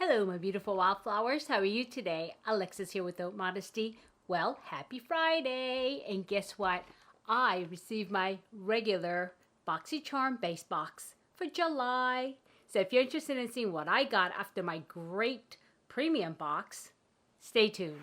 Hello, my beautiful wildflowers. How are you today? Alexis here with Modesty. Well, happy Friday. And guess what? I received my regular Boxycharm base box for July. So if you're interested in seeing what I got after my great premium box, stay tuned.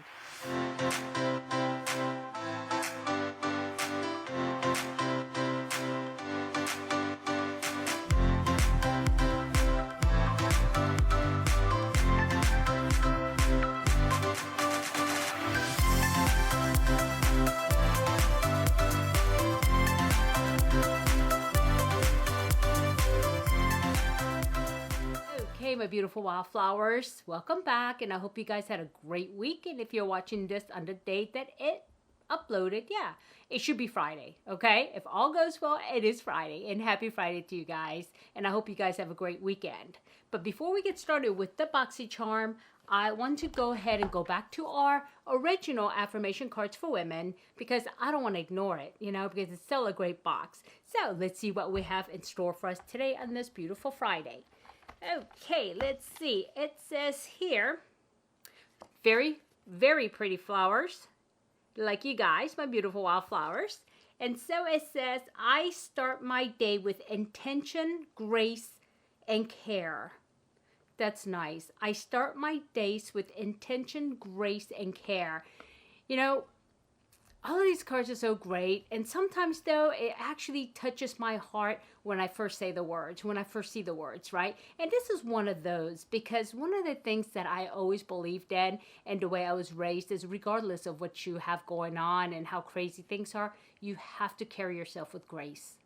Okay, my beautiful wildflowers, welcome back, and I hope you guys had a great week. And if you're watching this on the date that it uploaded, yeah, it should be Friday, okay? If all goes well, it is Friday, and happy Friday to you guys, and I hope you guys have a great weekend. But before we get started with the Boxycharm, I want to go ahead and go back to our original affirmation cards for women because I don't want to ignore it, you know, because it's still a great box. So let's see what we have in store for us today on this beautiful Friday. Okay, let's see. It says here, very, very pretty flowers, like you guys, my beautiful wildflowers. And so it says, I start my day with intention, grace, and care. That's nice. I start my days with intention, grace, and care. You know, all of these cards are so great, and sometimes though it actually touches my heart when I first say the words, when I first see the words, right? And this is one of those, because one of the things that I always believed in and the way I was raised is regardless of what you have going on and how crazy things are, you have to carry yourself with grace,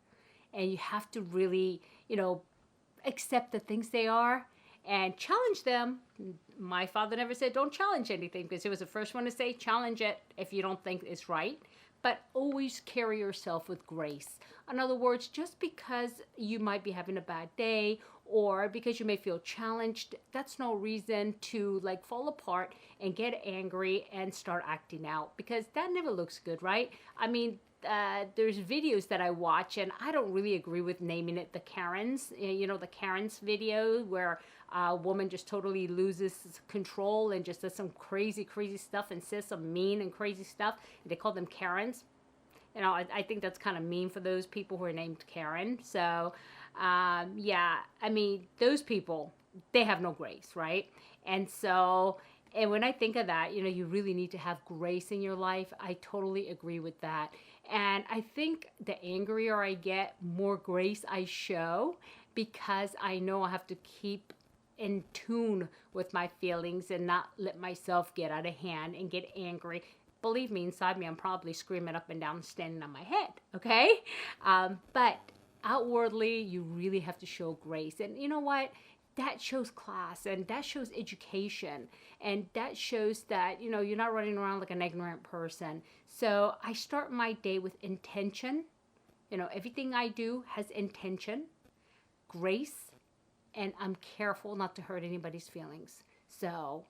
and you have to really, you know, accept the things they are and challenge them. My father never said don't challenge anything, because he was the first one to say challenge it if you don't think it's right, but always carry yourself with grace. In other words, just because you might be having a bad day or because you may feel challenged, that's no reason to like fall apart and get angry and start acting out, because that never looks good, right? I mean, there's videos that I watch, and I don't really agree with naming it the Karens. You know, the Karens video where a woman just totally loses control and just does some crazy stuff and says some mean and crazy stuff. They call them Karens. You know, I think that's kind of mean for those people who are named Karen. So, yeah, I mean, those people, they have no grace, right? And so, and when I think of that, you know, you really need to have grace in your life. I totally agree with that. And I think the angrier I get, more grace I show, because I know I have to keep in tune with my feelings and not let myself get out of hand and get angry. Believe me, inside me, I'm probably screaming up and down, standing on my head, okay? But outwardly, you really have to show grace. And you know what? That shows class, and that shows education, and that shows that, you know, you're not running around like an ignorant person. So I start my day with intention. You know, everything I do has intention, grace, and I'm careful not to hurt anybody's feelings. So,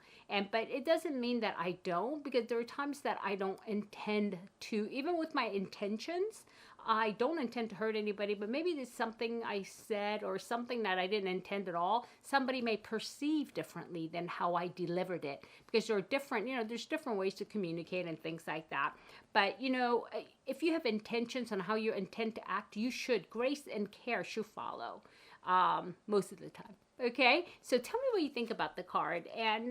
but it doesn't mean that I don't, because there are times that I don't intend to, even with my intentions, I don't intend to hurt anybody, but maybe there's something I said or something that I didn't intend at all. Somebody may perceive differently than how I delivered it, because there are different, you know, there's different ways to communicate and things like that. But, you know, if you have intentions on how you intend to act, you should, grace and care should follow most of the time. Okay, so tell me what you think about the card, and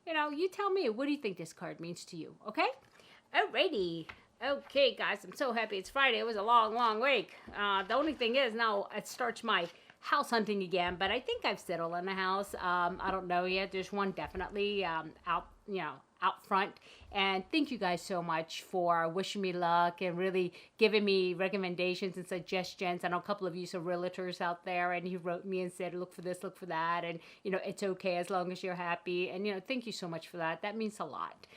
you know, you tell me, what do you think this card means to you? Okay, alrighty. Okay, guys, I'm so happy it's Friday. It was a long week. The only thing is now it starts my house hunting again, but I think I've settled on the house. I don't know yet. There's one definitely out, you know, out front. And thank you guys so much for wishing me luck and really giving me recommendations and suggestions. I know a couple of you are realtors out there, and you wrote me and said, look for this, look for that, and you know, it's okay as long as you're happy. And you know, thank you so much for that. That means a lot,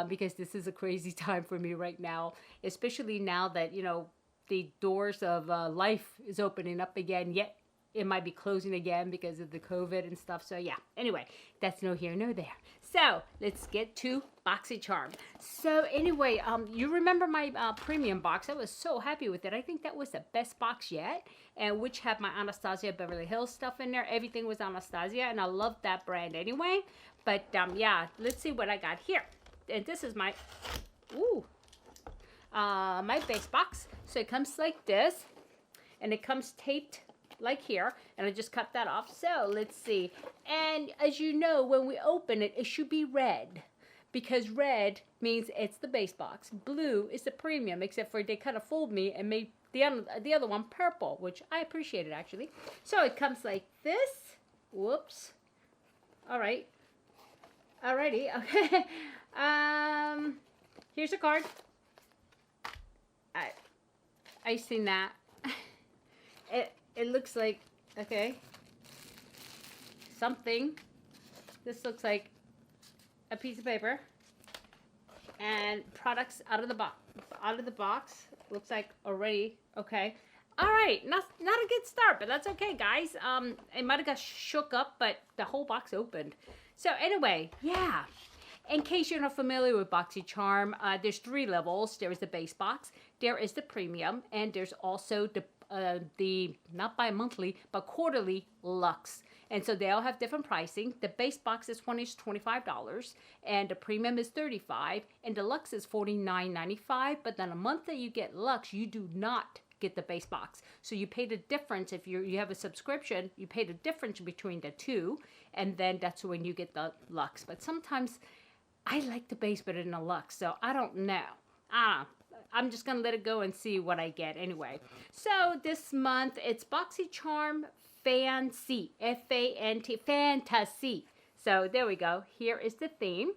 because this is a crazy time for me right now, especially now that, you know, the doors of life is opening up again, yet it might be closing again because of the COVID and stuff. So yeah, anyway, that's no here, no there. So let's get to Boxycharm. So anyway, you remember my premium box? I was so happy with it. I think that was the best box yet, and which had my Anastasia Beverly Hills stuff in there. Everything was Anastasia, and I love that brand anyway. But yeah, let's see what I got here. And this is my, my base box. So it comes like this, and it comes taped like here, and I just cut that off. So let's see. And as you know, when we open it, it should be red, because red means it's the base box. Blue is the premium, except for they kind of fooled me and made the other one purple, which I appreciated actually. So it comes like this. Whoops. All right. Alrighty. Okay. Here's a card. I seen that. It looks like, okay, something. This looks like a piece of paper, and products out of the box. Looks like already, okay. All right, not a good start, but that's okay, guys. It might have got shook up, but the whole box opened. So anyway, yeah. In case you're not familiar with Boxycharm, there's 3 levels. There is the base box, there is the premium, and there's also the not bi-monthly, but quarterly luxe. And so they all have different pricing. The base box is $25, and the premium is $35, and the luxe is $49.95. But then a month that you get luxe, you do not get the base box. So you pay the difference. If you have a subscription, you pay the difference between the two, and then that's when you get the luxe. But sometimes I like the base better than the luxe, so I don't know. I'm just going to let it go and see what I get anyway. So this month, it's Boxycharm Fancy. F-A-N-T, Fantasy. So there we go. Here is the theme.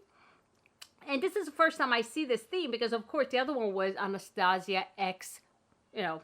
And this is the first time I see this theme because, of course, the other one was Anastasia X, you know,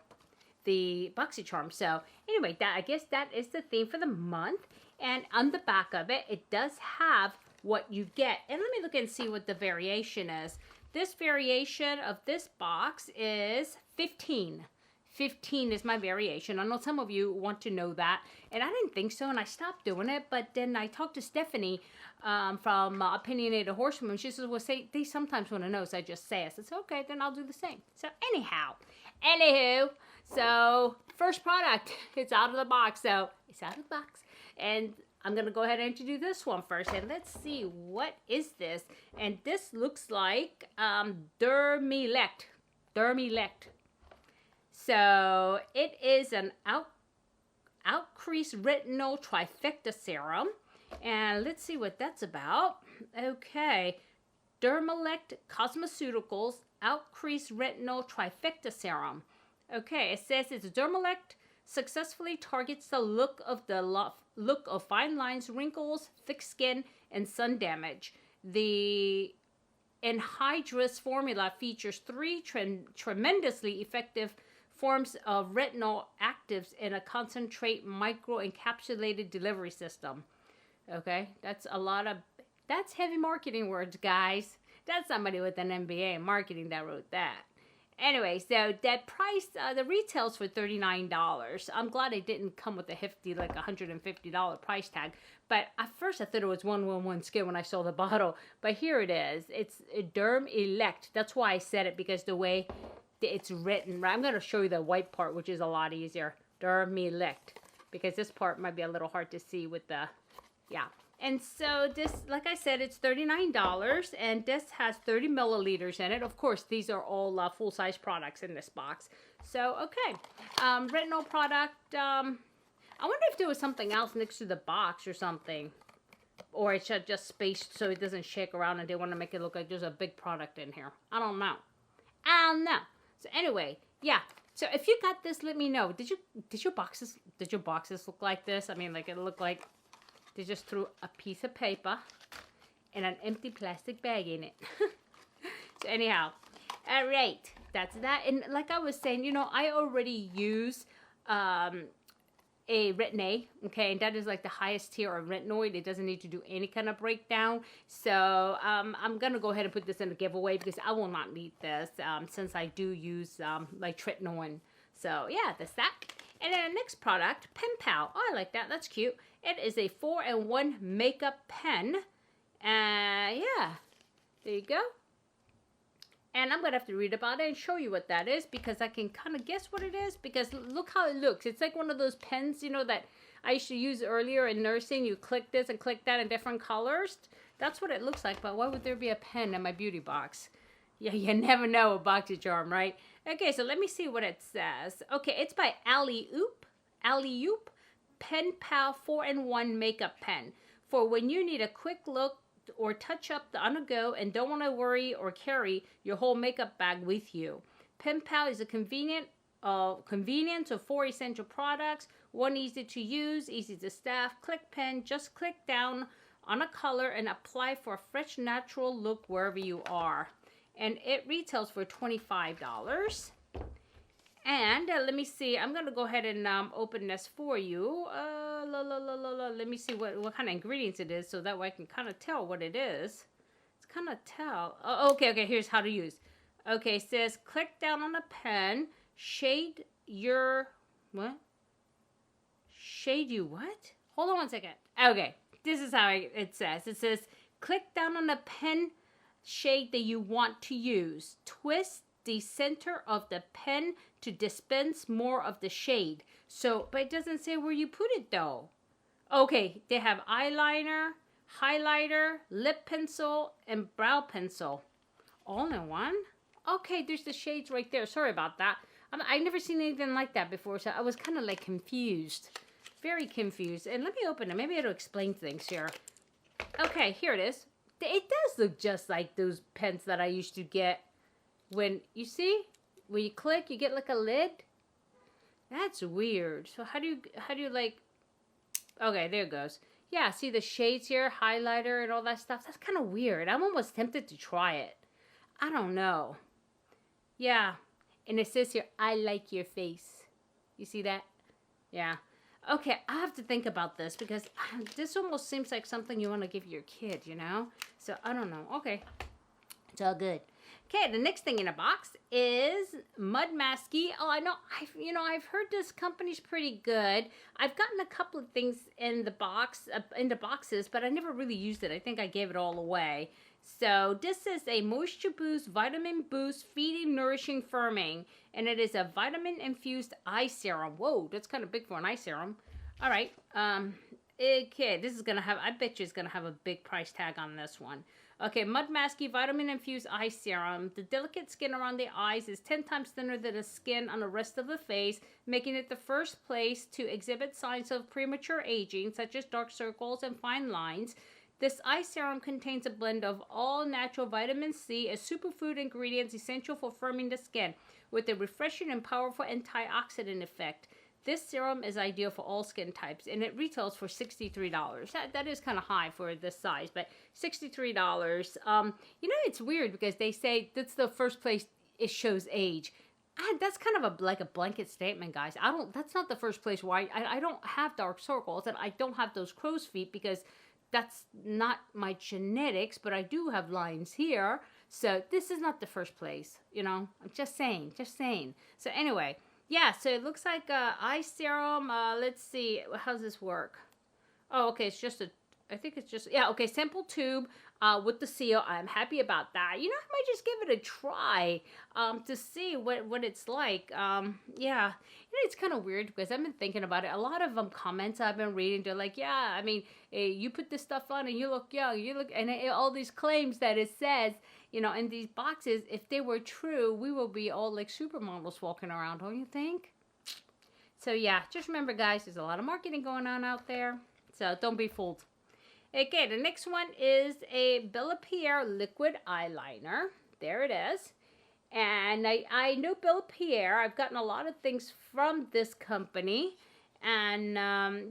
the Boxycharm. So anyway, I guess that is the theme for the month. And on the back of it, it does have what you get. And let me look and see what the variation is. This variation of this box is 15. 15 is my variation. I know some of you want to know that, and I didn't think so, and I stopped doing it. But then I talked to Stephanie from Opinionated Horsewoman. She says, well, say they sometimes want to know, so I just say it. I said, okay, then I'll do the same. So anywho, so first product, it's out of the box. So it's out of the box, and I'm going to go ahead and introduce this one first, and let's see, what is this? And this looks like Dermilect. So it is an Out-Crease Retinol Trifecta Serum, and let's see what that's about. Okay, Dermilect Cosmeceuticals Out-Crease Retinol Trifecta Serum. Okay, it says it's Dermilect successfully targets the look of fine lines, wrinkles, thick skin, and sun damage. The anhydrous formula features 3 tremendously effective forms of retinol actives in a concentrate micro-encapsulated delivery system. Okay, that's heavy marketing words, guys. That's somebody with an MBA in marketing that wrote that. Anyway, so that price, the retails for $39. I'm glad it didn't come with a hefty, like $150 price tag. But at first I thought it was 111 skin when I saw the bottle. But here it is. It's Dermilect. That's why I said it, because the way it's written. I'm going to show you the white part, which is a lot easier. Dermilect. Because this part might be a little hard to see with the, yeah. And so this, like I said, it's $39, and this has 30 milliliters in it. Of course, these are all full-size products in this box. So, okay. Retinol product. I wonder if there was something else next to the box or something. Or it's just spaced so it doesn't shake around, and they want to make it look like there's a big product in here. I don't know. So anyway, yeah. So if you got this, let me know. Did your boxes look like this? I mean, like, it looked like they just threw a piece of paper and an empty plastic bag in it. So anyhow, all right, that's that. And like I was saying, you know, I already use a Retin-A, okay, and that is like the highest tier of retinoid. It doesn't need to do any kind of breakdown. So I'm gonna go ahead and put this in the giveaway because I will not need this since I do use like tretinoin. So yeah, that's that. And then the next product, Pen Pal. Oh, I like that. That's cute. It is a 4-in-1 makeup pen. Yeah, there you go. And I'm going to have to read about it and show you what that is because I can kind of guess what it is because look how it looks. It's like one of those pens, you know, that I used to use earlier in nursing. You click this and click that in different colors. That's what it looks like, but why would there be a pen in my beauty box? Yeah, you never know with Boxycharm, right? Okay, so let me see what it says. Okay, it's by Allure Pen Pal 4-in-1 makeup pen for when you need a quick look or touch up on the go and don't want to worry or carry your whole makeup bag with you. Pen Pal is a convenience of 4 essential products. One easy to use, easy to staff. Click pen, just click down on a color and apply for a fresh, natural look wherever you are. And it retails for $25. And let me see. I'm going to go ahead and open this for you. Let me see what kind of ingredients it is so that way I can kind of tell what it is. It's kind of tell. Oh, okay. Here's how to use. Okay, it says click down on a pen. Shade your... What? Shade you what? Hold on one second. Okay, this is how it says. It says click down on the pen shade that you want to use. Twist the center of the pen to dispense more of the shade. So, but it doesn't say where you put it though. Okay, they have eyeliner, highlighter, lip pencil, and brow pencil. All in one? Okay, there's the shades right there. Sorry about that. I've never seen anything like that before, so I was kind of like confused. Very confused. And let me open it. Maybe it'll explain things here. Okay, here it is. It does look just like those pens that I used to get when, you see, when you click, you get like a lid. That's weird. So how do you like, okay, there it goes. Yeah, see the shades here, highlighter and all that stuff. That's kind of weird. I'm almost tempted to try it. I don't know. Yeah, and it says here, I like your face. You see that? Yeah. Okay, I have to think about this because this almost seems like something you want to give your kid, you know? So, I don't know. Okay. It's all good. Okay, the next thing in the box is Mud Masky. Oh, I know. I've heard this company's pretty good. I've gotten a couple of things in the boxes, but I never really used it. I think I gave it all away. So this is a Moisture Boost, Vitamin Boost, Feeding, Nourishing, Firming. And it is a vitamin-infused eye serum. Whoa, that's kind of big for an eye serum. All right. Okay, this is going to have, I bet you it's going to have a big price tag on this one. Okay, Mud Masky Vitamin-Infused Eye Serum. The delicate skin around the eyes is 10 times thinner than the skin on the rest of the face, making it the first place to exhibit signs of premature aging, such as dark circles and fine lines. This eye serum contains a blend of all natural vitamin C, a superfood ingredient essential for firming the skin, with a refreshing and powerful antioxidant effect. This serum is ideal for all skin types, and it retails for $63. That is kind of high for this size, but $63. It's weird because they say that's the first place it shows age. That's kind of like a blanket statement, guys. That's not the first place where I don't have dark circles, and I don't have those crow's feet because that's not my genetics, but I do have lines here. So this is not the first place, I'm just saying. So anyway, yeah, so it looks like eye serum. Let's see, how's this work? Oh, okay, simple tube with the seal. I'm happy about that. I might just give it a try to see what it's like. Yeah, it's kind of weird because I've been thinking about it. A lot of comments I've been reading, they're like, yeah, you put this stuff on and you look young, and all these claims that it says, in these boxes, if they were true, we will be all like supermodels walking around, don't you think? So yeah, just remember, guys, there's a lot of marketing going on out there, so don't be fooled. Okay, the next one is a Bella Pierre liquid eyeliner. There it is. And I know Bella Pierre. I've gotten a lot of things from this company. And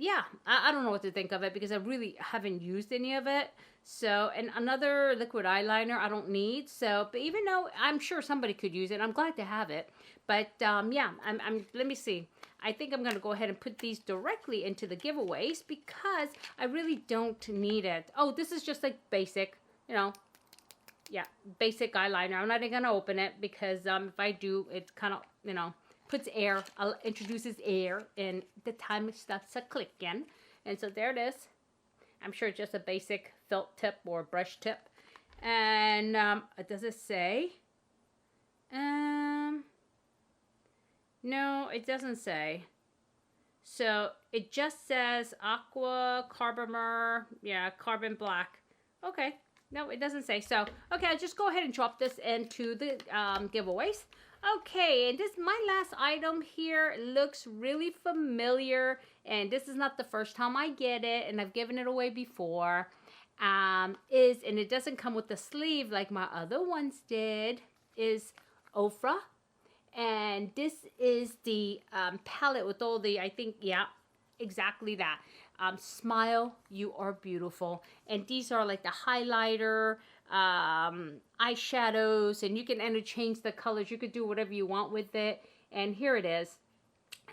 yeah, I don't know what to think of it because I really haven't used any of it. So, and another liquid eyeliner I don't need. So, but even though I'm sure somebody could use it, I'm glad to have it. But yeah, let me see. I think I'm going to go ahead and put these directly into the giveaways because I really don't need it. Oh, this is just like basic, yeah, basic eyeliner. I'm not even going to open it because if I do, it's kind of, puts air, introduces air, and the time starts to clicking. And so there it is. I'm sure it's just a basic felt tip or brush tip. And does it say? No, it doesn't say. So it just says aqua, carbomer, yeah, carbon black. Okay. No, it doesn't say. So, okay, I'll just go ahead and drop this into the giveaways. Okay, and this, my last item here looks really familiar. And this is not the first time I get it, and I've given it away before. And it doesn't come with the sleeve like my other ones did, is OFRA. And this is the palette with all the, I think, yeah, exactly that. Smile, you are beautiful. And these are like the highlighter, eyeshadows, and you can interchange the colors. You could do whatever you want with it. And here it is.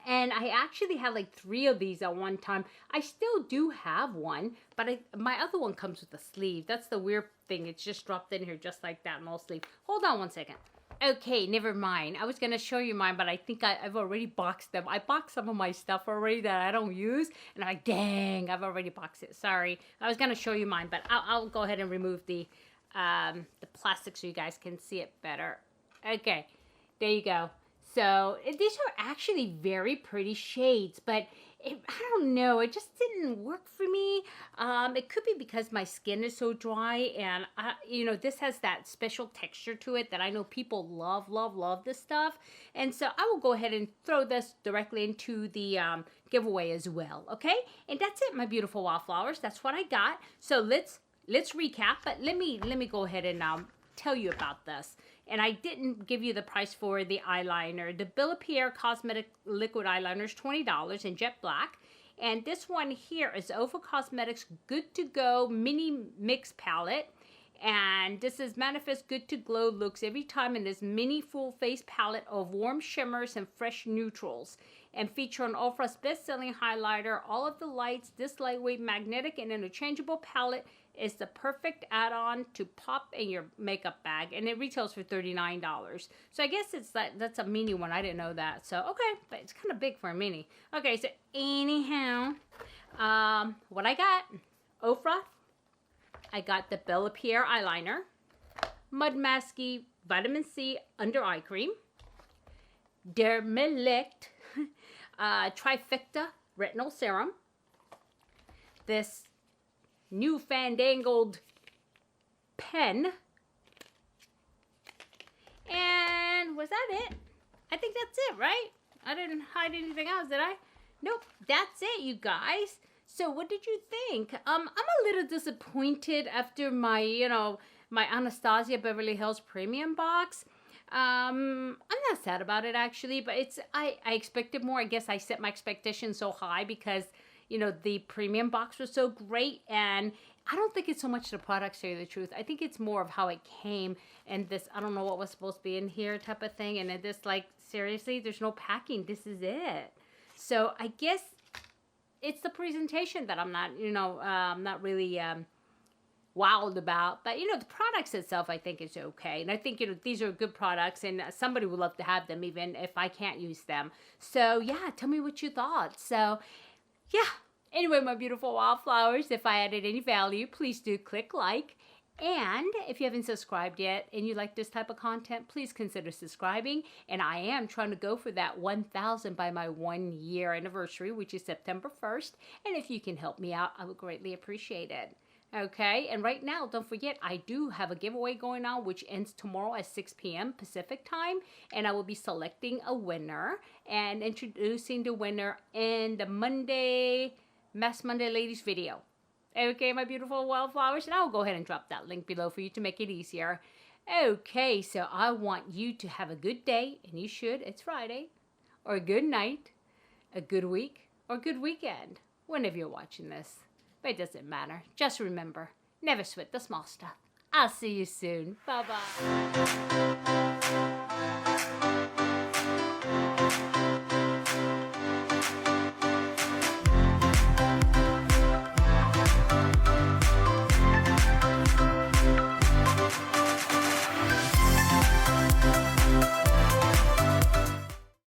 And I actually had like 3 of these at one time. I still do have one, but my other one comes with a sleeve. That's the weird thing. It's just dropped in here just like that, no sleeve. Hold on one second. Okay, never mind. I was going to show you mine, but I think I've already boxed them. I boxed some of my stuff already that I don't use. And I'm like, dang, I've already boxed it. Sorry. I was going to show you mine, but I'll go ahead and remove the plastic so you guys can see it better. Okay, there you go. So these are actually very pretty shades, but I don't know. It just didn't work for me. It could be because my skin is so dry, and you know, this has that special texture to it that I know people love, love, love this stuff. And so I will go ahead and throw this directly into the giveaway as well. Okay, and that's it, my beautiful wildflowers. That's what I got. So let's recap. But let me go ahead and tell you about this. And I didn't give you the price for the eyeliner. The Allure Cosmetic Liquid Eyeliner is $20 in jet black. And this one here is OFRA Cosmetics Good to Go Mini Mix Palette. And this is Manifest Good to Glow looks every time in this mini full face palette of warm shimmers and fresh neutrals. And feature on OFRA's best-selling highlighter. All of the lights, this lightweight magnetic and interchangeable palette is the perfect add-on to pop in your makeup bag, and it retails for $39. So I guess that's a mini one. I didn't know that. So okay, but it's kind of big for a mini. Okay, so anyhow, what I got, OFRA, I got the Allure eyeliner, Mud Masky Vitamin C Under Eye Cream, Dermelect Trifecta Retinol Serum, this new fandangled pen, and was that it? I think that's it, right? I didn't hide anything else, did I? Nope, that's it, you guys. So what did you think? I'm a little disappointed after my, you know, my Anastasia Beverly Hills Premium box. I'm not sad about it actually, but I expected more. I guess I set my expectations so high because, you know, the premium box was so great, and I don't think it's so much the product, to tell you the truth. I think it's more of how it came, and this, I don't know what was supposed to be in here type of thing, and then this, like, seriously, there's no packing. This is it. So I guess it's the presentation that I'm not, you know, not really wowed about. But, you know, the products itself, I think, is okay. And I think, you know, these are good products, and somebody would love to have them even if I can't use them. So, yeah, tell me what you thought. So, yeah. Anyway, my beautiful wildflowers, if I added any value, please do click like. And if you haven't subscribed yet and you like this type of content, please consider subscribing. And I am trying to go for that 1,000 by my 1-year anniversary, which is September 1st. And if you can help me out, I would greatly appreciate it. Okay, and right now, don't forget, I do have a giveaway going on, which ends tomorrow at 6 p.m. Pacific time, and I will be selecting a winner and introducing the winner in the Mass Monday Ladies video. Okay, my beautiful wildflowers, and I'll go ahead and drop that link below for you to make it easier. Okay, so I want you to have a good day, and you should, it's Friday, or a good night, a good week, or a good weekend, whenever you're watching this. But it doesn't matter. Just remember, never sweat the small stuff. I'll see you soon. Bye-bye.